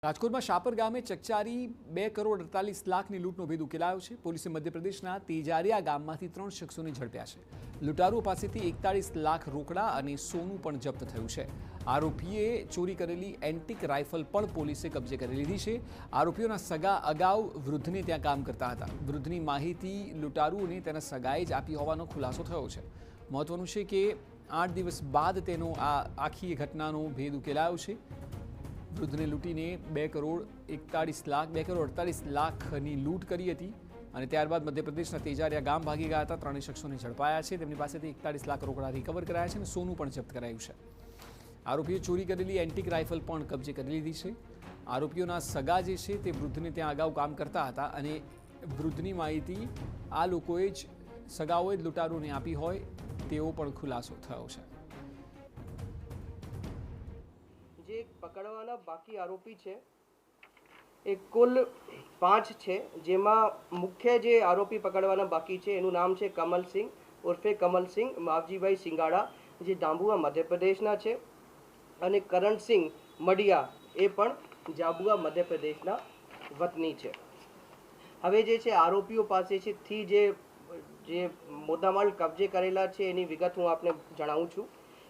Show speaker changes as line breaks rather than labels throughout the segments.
રાજકોટમાં શાપર ગામે ચકચારી 2,48,00,000ની લૂંટનો ભેદ ઉકેલાયો છે। પોલીસે મધ્યપ્રદેશના તેજારિયા ગામમાંથી 3 શખ્સોને ઝડપ્યા છે। લૂંટારુઓ પાસેથી 41 લાખ રોકડા અને સોનું પણ જપ્ત થયું છે। આરોપીએ ચોરી કરેલી એન્ટિક રાઇફલ પણ પોલીસે કબજે કરી લીધી છે। આરોપીઓના સગા અગાઉ વૃદ્ધને ત્યાં કામ કરતા હતા। વૃદ્ધની માહિતી લૂંટારુઓને તેના સગાએ જ આપી હોવાનો ખુલાસો થયો છે। મહત્વનું છે કે 8 દિવસ બાદ તેનો આ આખી ઘટનાનો ભેદ ઉકેલાયો છે। વૃદ્ધને લૂંટીને 2,48,00,000ની લૂંટ કરી હતી અને ત્યારબાદ મધ્યપ્રદેશના તેજારિયા ગામ ભાગી ગયા હતા। 3 શખ્સોને ઝડપાયા છે। તેમની પાસેથી 41 લાખ રોકડા રિકવર કરાયા છે અને સોનું પણ જપ્ત કરાયું છે। આરોપીએ ચોરી કરેલી એન્ટિક રાઇફલ પણ કબજે કરી લીધી છે। આરોપીઓના સગા જે છે તે વૃદ્ધને ત્યાં અગાઉ કામ કરતા હતા અને વૃદ્ધની માહિતી આ લોકોએ જ સગાઓએ જ લૂંટારુઓને આપી હોય તેવો પણ ખુલાસો થયો છે।
જે પકડવાના બાકી આરોપી છે એ કુલ 5 છે, જેમાં મુખ્ય જે આરોપી પકડવાના બાકી છે એનું નામ છે કમલસિંહ ઉર્ફે કમલસિંહ માવજીભાઈ સિંગાડા, જે ડાંબુઆ મધ્યપ્રદેશના છે, અને કરણસિંહ મડિયા એ પણ જાબુઆ મધ્યપ્રદેશના વતની છે। હવે જે છે આરોપીઓ પાસેથી જે મુદ્દામાલ કબજે કરેલા છે એની વિગત હું આપને જણાવું છું।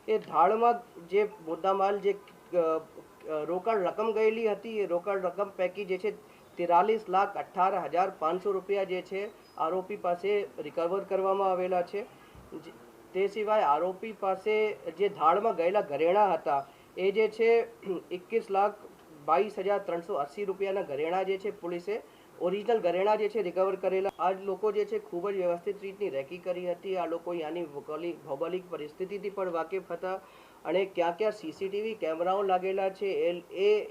એ ધાડમાં જે મુદ્દામાલ જે રોકડ રકમ ગયેલી હતી એ રોકડ રકમ પૈકી જે છે 43,18,500 રૂપિયા જે છે આરોપી પાસે રિકવર કરવામાં આવેલા છે। તે સિવાય આરોપી પાસે જે ધાડમાં ગયેલા ઘરેણા હતા એ જે છે 21,22,380 રૂપિયાના ઘરેણા જે છે પોલીસે ઓરિજિનલ ઘરેણા જે છે રિકવર કરેલા। આ લોકો જે છે ખૂબ જ વ્યવસ્થિત રીતની રેકી કરી હતી। આ લોકો ત્યાંની ભૌગોલિક પરિસ્થિતિથી પણ વાકેફ હતા અને ક્યાં ક્યાં સીસીટીવી કેમેરાઓ લાગેલા છે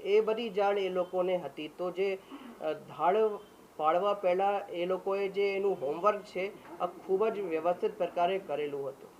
એ બધી જાણ એ લોકોને હતી। તો જે ધાડ પાડવા પહેલાં એ લોકોએ જે એનું હોમવર્ક છે આ ખૂબ જ વ્યવસ્થિત પ્રકારે કરેલું હતું।